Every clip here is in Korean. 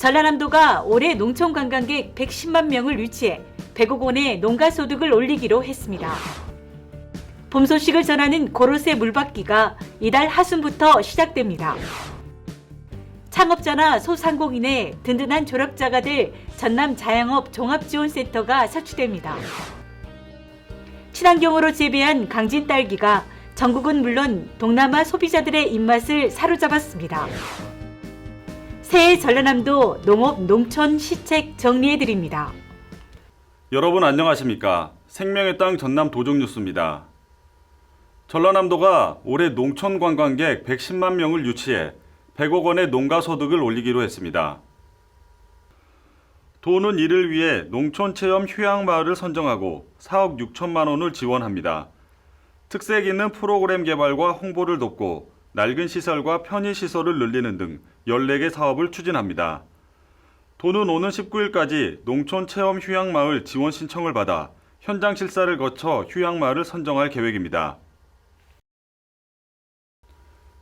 전라남도가 올해 농촌 관광객 110만 명을 유치해 100억 원의 농가 소득을 올리기로 했습니다. 봄 소식을 전하는 고로쇠 물받기가 이달 하순부터 시작됩니다. 창업자나 소상공인의 든든한 조력자가 될 전남 자영업 종합지원센터가 설치됩니다. 친환경으로 재배한 강진 딸기가 전국은 물론 동남아 소비자들의 입맛을 사로잡았습니다. 새해 전라남도 농업 농촌 시책 정리해드립니다. 여러분 안녕하십니까? 생명의 땅 전남 도정뉴스입니다. 전라남도가 올해 농촌 관광객 110만 명을 유치해 100억 원의 농가 소득을 올리기로 했습니다. 도는 이를 위해 농촌 체험 휴양마을을 선정하고 4억 6천만 원을 지원합니다. 특색 있는 프로그램 개발과 홍보를 돕고 낡은 시설과 편의시설을 늘리는 등 14개 사업을 추진합니다. 도는 오는 19일까지 농촌 체험 휴양마을 지원 신청을 받아 현장 실사를 거쳐 휴양마을을 선정할 계획입니다.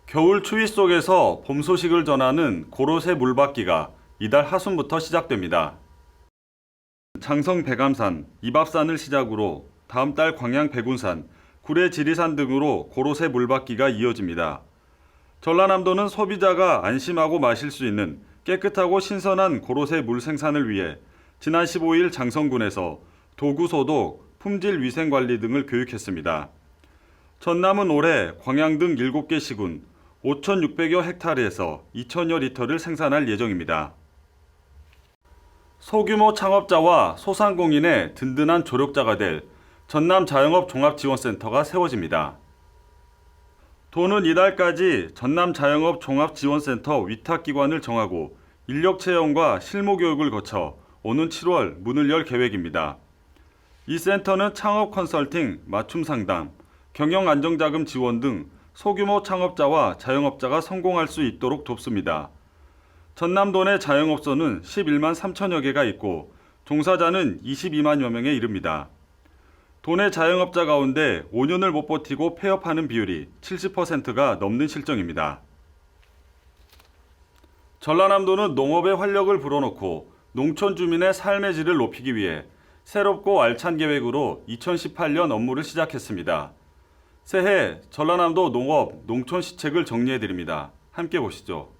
겨울 추위 속에서 봄 소식을 전하는 고로쇠 물받기가 이달 하순부터 시작됩니다. 장성 백암산, 이밥산을 시작으로 다음 달 광양 백운산, 구례 지리산 등으로 고로쇠 물받기가 이어집니다. 전라남도는 소비자가 안심하고 마실 수 있는 깨끗하고 신선한 고로쇠 물 생산을 위해 지난 15일 장성군에서 도구 소독, 품질 위생 관리 등을 교육했습니다. 전남은 올해 광양 등 7개 시군 5,600여 헥타르에서 2,000여 리터를 생산할 예정입니다. 소규모 창업자와 소상공인의 든든한 조력자가 될 전남 자영업 종합지원센터가 세워집니다. 도는 이달까지 전남 자영업 종합지원센터 위탁기관을 정하고 인력 채용과 실무 교육을 거쳐 오는 7월 문을 열 계획입니다. 이 센터는 창업 컨설팅, 맞춤 상담, 경영 안정자금 지원 등 소규모 창업자와 자영업자가 성공할 수 있도록 돕습니다. 전남도 내 자영업소는 11만 3천여 개가 있고 종사자는 22만여 명에 이릅니다. 도내 자영업자 가운데 5년을 못 버티고 폐업하는 비율이 70%가 넘는 실정입니다. 전라남도는 농업에 활력을 불어넣고 농촌 주민의 삶의 질을 높이기 위해 새롭고 알찬 계획으로 2018년 업무를 시작했습니다. 새해 전라남도 농업, 농촌 시책을 정리해드립니다. 함께 보시죠.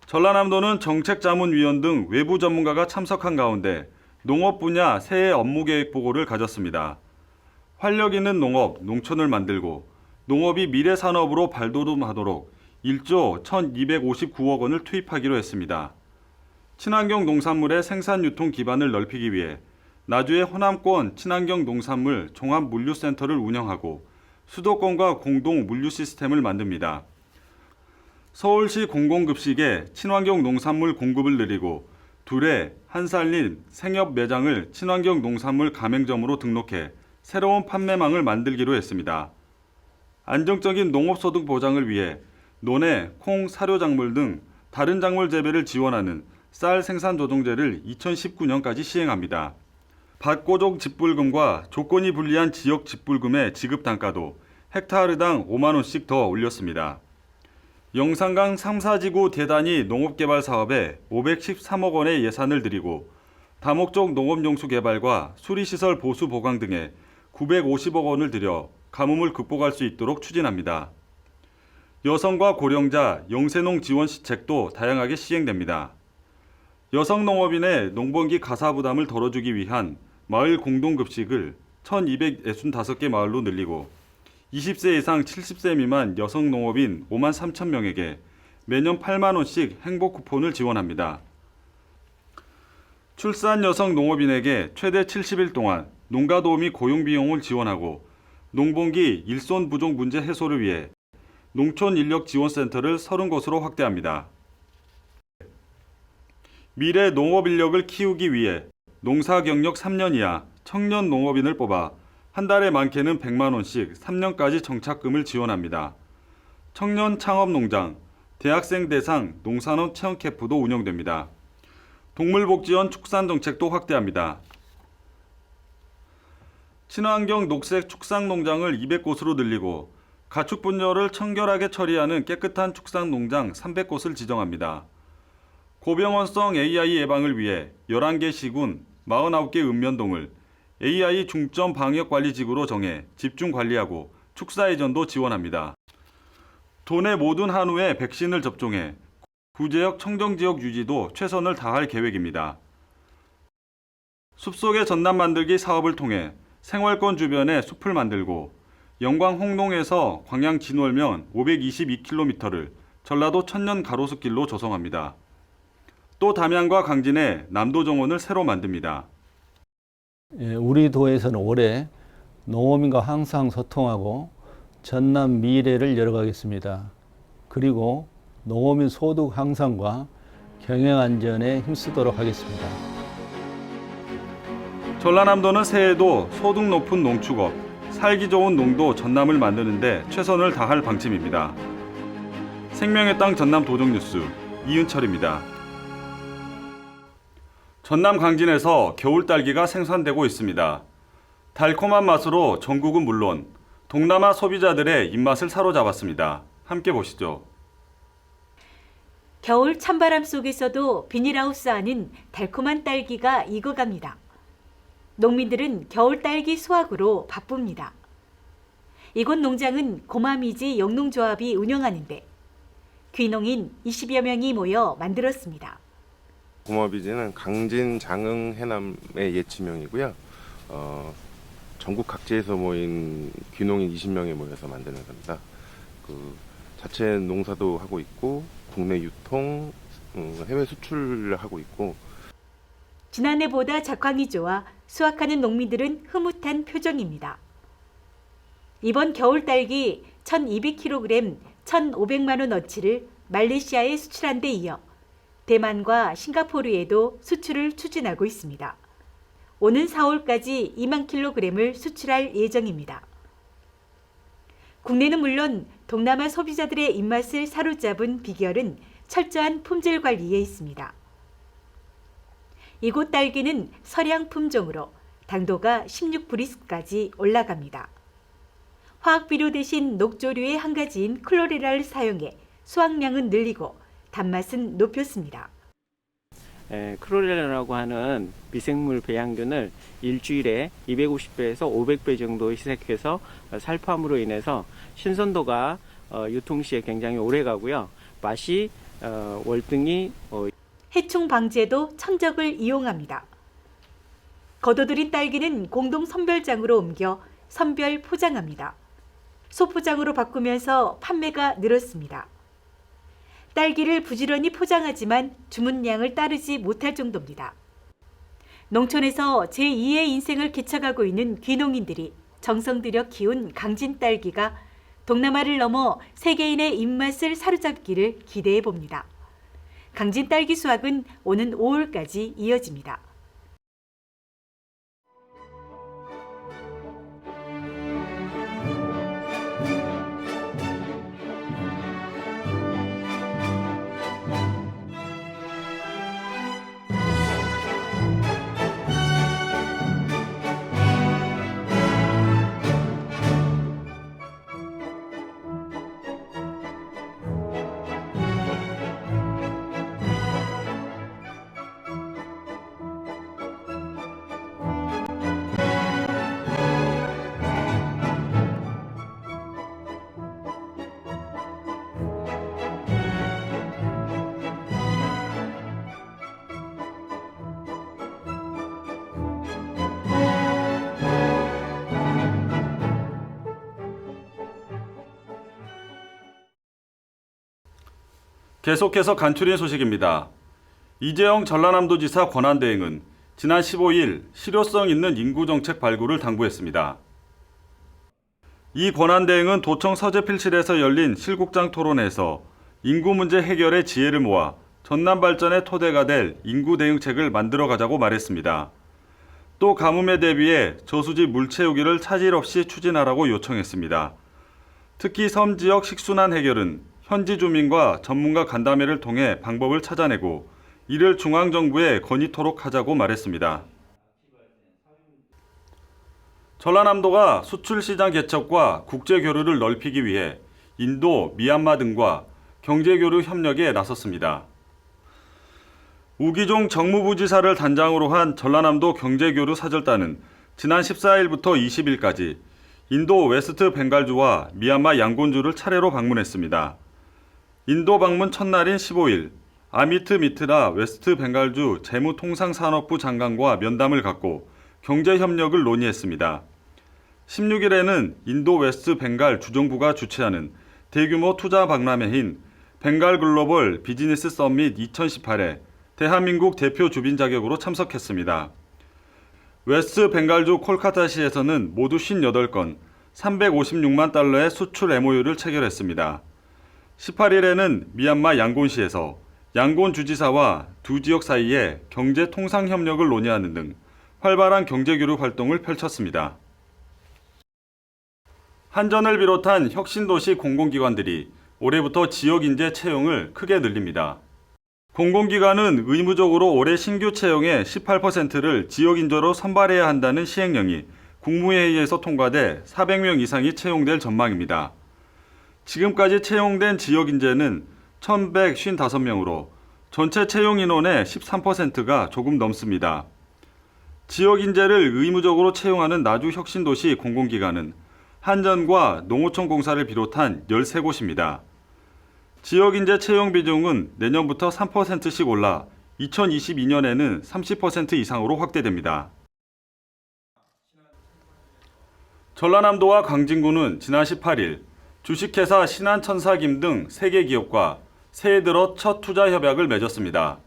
전라남도는 정책자문위원 등 외부 전문가가 참석한 가운데 농업 분야 새해 업무 계획 보고를 가졌습니다. 활력 있는 농업, 농촌을 만들고 농업이 미래 산업으로 발돋움하도록 1조 1,259억 원을 투입하기로 했습니다. 친환경 농산물의 생산 유통 기반을 넓히기 위해 나주의 호남권 친환경 농산물 종합물류센터를 운영하고 수도권과 공동 물류 시스템을 만듭니다. 서울시 공공급식에 친환경 농산물 공급을 늘리고 두레, 한살린, 생협 매장을 친환경 농산물 가맹점으로 등록해 새로운 판매망을 만들기로 했습니다. 안정적인 농업소득 보장을 위해 논에, 콩, 사료작물 등 다른 작물 재배를 지원하는 쌀 생산조정제를 2019년까지 시행합니다. 밭고정 직불금과 조건이 불리한 지역 직불금의 지급 단가도 헥타르당 5만 원씩 더 올렸습니다. 영산강 3사지구 대단위 농업개발 사업에 513억 원의 예산을 들이고 다목적 농업용수 개발과 수리시설 보수 보강 등에 950억 원을 들여 가뭄을 극복할 수 있도록 추진합니다. 여성과 고령자, 영세농 지원 시책도 다양하게 시행됩니다. 여성 농업인의 농번기 가사 부담을 덜어주기 위한 마을 공동급식을 1,265개 마을로 늘리고 20세 이상 70세 미만 여성 농업인 5만 3천 명에게 매년 8만 원씩 행복 쿠폰을 지원합니다. 출산 여성 농업인에게 최대 70일 동안 농가 도우미 고용 비용을 지원하고 농번기 일손 부족 문제 해소를 위해 농촌 인력 지원센터를 30곳으로 확대합니다. 미래 농업 인력을 키우기 위해 농사 경력 3년 이하 청년 농업인을 뽑아 한 달에 많게는 100만 원씩 3년까지 정착금을 지원합니다. 청년 창업농장, 대학생 대상 농산업 체험 캠프도 운영됩니다. 동물복지원 축산정책도 확대합니다. 친환경 녹색 축산농장을 200곳으로 늘리고 가축 분뇨를 청결하게 처리하는 깨끗한 축산농장 300곳을 지정합니다. 고병원성 AI 예방을 위해 11개 시군 49개 읍면동을 AI 중점 방역관리지구로 정해 집중 관리하고 축사회전도 지원합니다. 도내 모든 한우에 백신을 접종해 구제역 청정지역 유지도 최선을 다할 계획입니다. 숲속의 전남 만들기 사업을 통해 생활권 주변에 숲을 만들고 영광 홍농에서 광양 진월면 522km를 전라도 천년 가로수길로 조성합니다. 또 담양과 강진에 남도 정원을 새로 만듭니다. 우리 도에서는 올해 농어민과 항상 소통하고 전남 미래를 열어가겠습니다. 그리고 농어민 소득 향상과 경영 안전에 힘쓰도록 하겠습니다. 전라남도는 새해에도 소득 높은 농축업, 살기 좋은 농도 전남을 만드는 데 최선을 다할 방침입니다. 생명의 땅 전남 도정뉴스 이은철입니다. 전남 강진에서 겨울 딸기가 생산되고 있습니다. 달콤한 맛으로 전국은 물론 동남아 소비자들의 입맛을 사로잡았습니다. 함께 보시죠. 겨울 찬바람 속에서도 비닐하우스 안은 달콤한 딸기가 익어갑니다. 농민들은 겨울 딸기 수확으로 바쁩니다. 이곳 농장은 고마미지 영농조합이 운영하는데 귀농인 20여 명이 모여 만들었습니다. 고마비지는 강진, 장흥, 해남의 예치명이고요. 전국 각지에서 모인 귀농인 20명이 모여서 만드는 겁니다. 자체 농사도 하고 있고 국내 유통, 해외 수출을 하고 있고. 지난해보다 작황이 좋아 수확하는 농민들은 흐뭇한 표정입니다. 이번 겨울 딸기 1200kg 1,500만 원어치를 말레이시아에 수출한 데 이어 대만과 싱가포르에도 수출을 추진하고 있습니다. 오는 4월까지 2만 kg을 수출할 예정입니다. 국내는 물론 동남아 소비자들의 입맛을 사로잡은 비결은 철저한 품질 관리에 있습니다. 이곳 딸기는 서량 품종으로 당도가 16브리스까지 올라갑니다. 화학비료 대신 녹조류의 한 가지인 클로레라를 사용해 수확량은 늘리고 단맛은 높였습니다. 클로렐라라고 하는 미생물 배양균을 일주일에 250배에서 500배 정도 희석해서 살포함으로 인해서 신선도가 유통 시에 굉장히 오래 가고요. 맛이 월등히 해충 방제도 천적을 이용합니다. 거둬들인 딸기는 공동 선별장으로 옮겨 선별 포장합니다. 소포장으로 바꾸면서 판매가 늘었습니다. 딸기를 부지런히 포장하지만 주문량을 따르지 못할 정도입니다. 농촌에서 제2의 인생을 개척하고 있는 귀농인들이 정성 들여 키운 강진 딸기가 동남아를 넘어 세계인의 입맛을 사로잡기를 기대해 봅니다. 강진 딸기 수확은 오는 5월까지 이어집니다. 계속해서 간추린 소식입니다. 이재영 전라남도지사 권한대행은 지난 15일 실효성 있는 인구정책 발굴을 당부했습니다. 이 권한대행은 도청 서재필실에서 열린 실국장 토론회에서 인구 문제 해결의 지혜를 모아 전남 발전의 토대가 될 인구 대응책을 만들어 가자고 말했습니다. 또 가뭄에 대비해 저수지 물 채우기를 차질 없이 추진하라고 요청했습니다. 특히 섬 지역 식순환 해결은 현지 주민과 전문가 간담회를 통해 방법을 찾아내고 이를 중앙정부에 건의토록 하자고 말했습니다. 전라남도가 수출시장 개척과 국제교류를 넓히기 위해 인도, 미얀마 등과 경제교류 협력에 나섰습니다. 우기종 정무부지사를 단장으로 한 전라남도 경제교류 사절단은 지난 14일부터 20일까지 인도 웨스트 벵갈주와 미얀마 양곤주를 차례로 방문했습니다. 인도 방문 첫날인 15일, 아미트 미트라 웨스트 벵갈주 재무통상산업부 장관과 면담을 갖고 경제협력을 논의했습니다. 16일에는 인도 웨스트 벵갈 주정부가 주최하는 대규모 투자 박람회인 벵갈 글로벌 비즈니스 서밋 2018에 대한민국 대표 주빈 자격으로 참석했습니다. 웨스트 벵갈주 콜카타시에서는 모두 58건, 356만 달러의 수출 MOU를 체결했습니다. 18일에는 미얀마 양곤시에서 양곤 주지사와 두 지역 사이에 경제 통상 협력을 논의하는 등 활발한 경제교류 활동을 펼쳤습니다. 한전을 비롯한 혁신도시 공공기관들이 올해부터 지역인재 채용을 크게 늘립니다. 공공기관은 의무적으로 올해 신규 채용의 18%를 지역인재로 선발해야 한다는 시행령이 국무회의에서 통과돼 400명 이상이 채용될 전망입니다. 지금까지 채용된 지역인재는 1,155명으로 전체 채용 인원의 13%가 조금 넘습니다. 지역인재를 의무적으로 채용하는 나주혁신도시 공공기관은 한전과 농어촌공사를 비롯한 13곳입니다. 지역인재 채용 비중은 내년부터 3%씩 올라 2022년에는 30% 이상으로 확대됩니다. 전라남도와 광진군은 지난 18일 주식회사 신한천사김 등 3개 기업과 새해 들어 첫 투자 협약을 맺었습니다.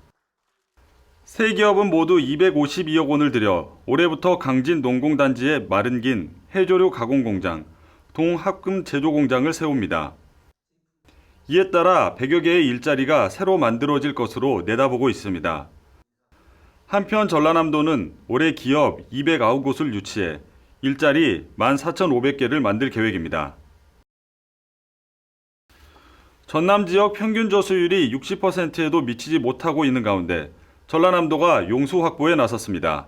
세 기업은 모두 252억 원을 들여 올해부터 강진 농공단지에 마른긴 해조류 가공공장, 동합금 제조공장을 세웁니다. 이에 따라 100여 개의 일자리가 새로 만들어질 것으로 내다보고 있습니다. 한편 전라남도는 올해 기업 209곳을 유치해 일자리 14,500개를 만들 계획입니다. 전남 지역 평균 저수율이 60%에도 미치지 못하고 있는 가운데 전라남도가 용수 확보에 나섰습니다.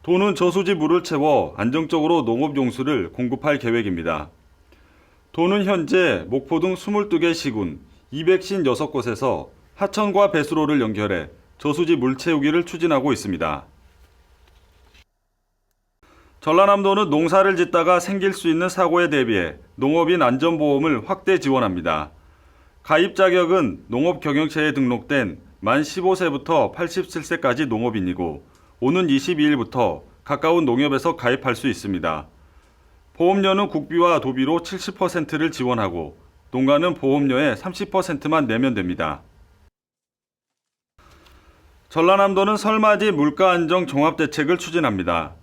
도는 저수지 물을 채워 안정적으로 농업용수를 공급할 계획입니다. 도는 현재 목포 등 22개 시군 256곳에서 하천과 배수로를 연결해 저수지 물 채우기를 추진하고 있습니다. 전라남도는 농사를 짓다가 생길 수 있는 사고에 대비해 농업인 안전보험을 확대 지원합니다. 가입 자격은 농업경영체에 등록된 만 15세부터 87세까지 농업인이고 오는 22일부터 가까운 농협에서 가입할 수 있습니다. 보험료는 국비와 도비로 70%를 지원하고 농가는 보험료의 30%만 내면 됩니다. 전라남도는 설맞이 물가안정 종합대책을 추진합니다.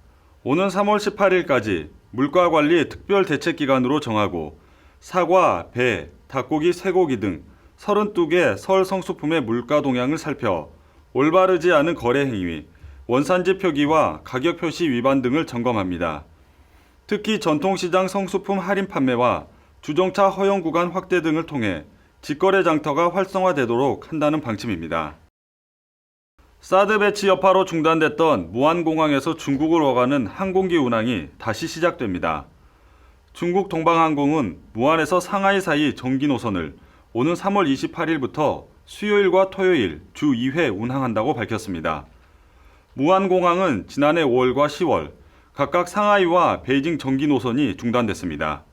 오는 3월 18일까지 물가관리 특별대책기간으로 정하고 사과, 배, 닭고기, 쇠고기 등 32개 설 성수품의 물가 동향을 살펴 올바르지 않은 거래 행위, 원산지 표기와 가격 표시 위반 등을 점검합니다. 특히 전통시장 성수품 할인 판매와 주정차 허용 구간 확대 등을 통해 직거래 장터가 활성화되도록 한다는 방침입니다. 사드 배치 여파로 중단됐던 무안공항에서 중국을 오가는 항공기 운항이 다시 시작됩니다. 중국 동방항공은 무안에서 상하이 사이 정기 노선을 오는 3월 28일부터 수요일과 토요일 주 2회 운항한다고 밝혔습니다. 무안공항은 지난해 5월과 10월 각각 상하이와 베이징 정기 노선이 중단됐습니다.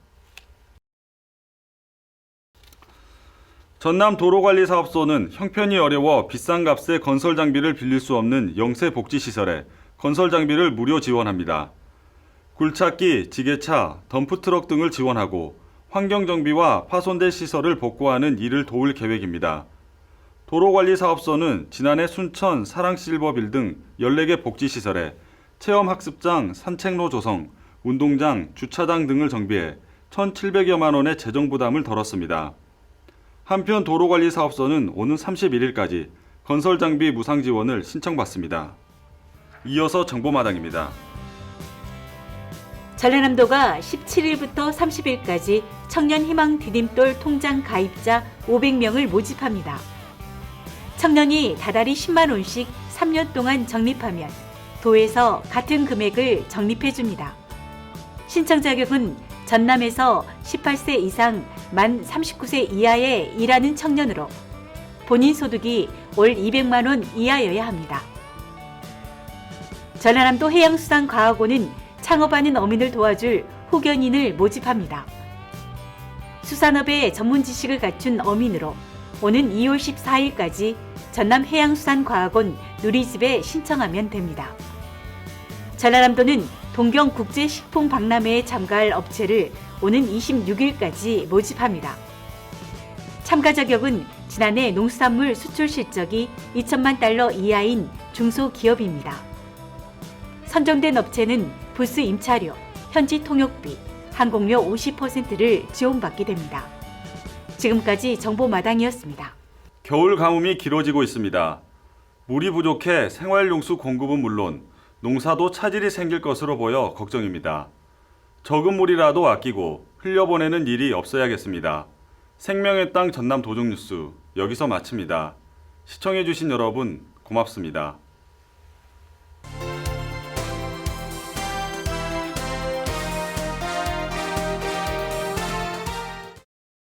전남도로관리사업소는 형편이 어려워 비싼 값에 건설 장비를 빌릴 수 없는 영세 복지시설에 건설 장비를 무료 지원합니다. 굴착기, 지게차, 덤프트럭 등을 지원하고 환경정비와 파손된 시설을 복구하는 일을 도울 계획입니다. 도로관리사업소는 지난해 순천 사랑실버빌 등 14개 복지시설에 체험학습장, 산책로 조성, 운동장, 주차장 등을 정비해 1,700여만 원의 재정 부담을 덜었습니다. 한편 도로관리사업소는 오는 31일까지 건설장비 무상 지원을 신청받습니다. 이어서 정보마당입니다. 전라남도가 17일부터 30일까지 청년희망 디딤돌 통장 가입자 500명을 모집합니다. 청년이 다달이 10만 원씩 3년 동안 적립하면 도에서 같은 금액을 적립해줍니다. 신청 자격은 전남에서 18세 이상 만 39세 이하에 일하는 청년으로 본인 소득이 월 200만 원 이하여야 합니다. 전라남도 해양수산과학원은 창업하는 어민을 도와줄 후견인을 모집합니다. 수산업에 전문 지식을 갖춘 어민으로 오는 2월 14일까지 전남해양수산과학원 누리집에 신청하면 됩니다. 전라남도는 동경국제식품박람회에 참가할 업체를 오는 26일까지 모집합니다. 참가 자격은 지난해 농수산물 수출 실적이 2천만 달러 이하인 중소기업입니다. 선정된 업체는 부스 임차료, 현지 통역비, 항공료 50%를 지원받게 됩니다. 지금까지 정보마당이었습니다. 겨울 가뭄이 길어지고 있습니다. 물이 부족해 생활용수 공급은 물론 농사도 차질이 생길 것으로 보여 걱정입니다. 적은 물이라도 아끼고 흘려보내는 일이 없어야겠습니다. 생명의 땅 전남 도적뉴스 여기서 마칩니다. 시청해주신 여러분 고맙습니다.